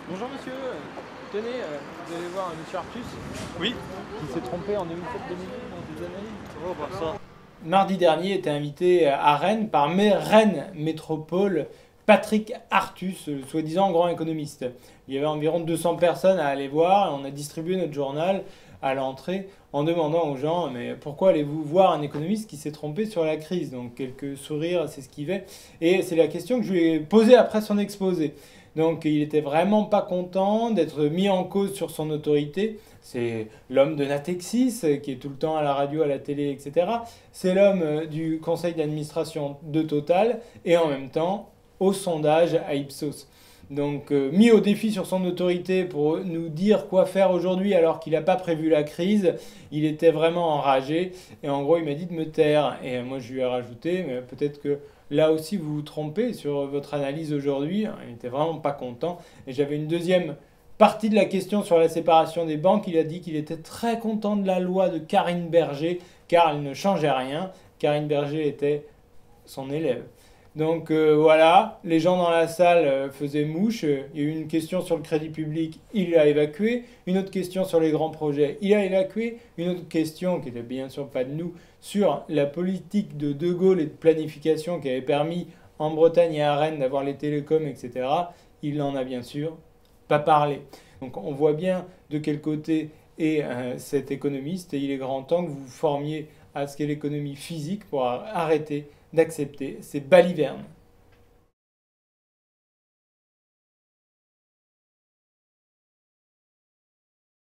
Bonjour monsieur, tenez, vous allez voir un monsieur Artus Oui. qui s'est trompé en 2007-2008 dans des analyses. Oh, bah ça. Mardi dernier était invité à Rennes par Rennes Métropole Patrick Artus, le soi-disant grand économiste. Il y avait environ 200 personnes à aller voir et on a distribué notre journal à l'entrée en demandant aux gens mais pourquoi allez-vous voir un économiste qui s'est trompé sur la crise. Donc quelques sourires s'esquivaient et c'est la question que je lui ai posée après son exposé. Donc il était vraiment pas content d'être mis en cause sur son autorité. C'est l'homme de Natexis qui est tout le temps à la radio, à la télé, etc. C'est l'homme du conseil d'administration de Total et en même temps au sondage à Ipsos. Donc mis au défi sur son autorité pour nous dire quoi faire aujourd'hui alors qu'il n'a pas prévu la crise, il était vraiment enragé et en gros il m'a dit de me taire et moi je lui ai rajouté mais peut-être que là aussi vous vous trompez sur votre analyse aujourd'hui. Il n'était vraiment pas content et j'avais une deuxième partie de la question sur la séparation des banques. Il a dit qu'il était très content de la loi de Karine Berger car elle ne changeait rien. Karine Berger était son élève. Donc voilà, les gens dans la salle faisaient mouche. Il y a eu une question sur le crédit public, il l'a évacué. Une autre question sur les grands projets, il a évacué. Une autre question, qui n'était bien sûr pas de nous, sur la politique de De Gaulle et de planification qui avait permis en Bretagne et à Rennes d'avoir les télécoms, etc. Il n'en a bien sûr pas parlé. Donc on voit bien de quel côté est cet économiste et il est grand temps que vous vous formiez à ce qu'est l'économie physique pour arrêter d'accepter ces balivernes.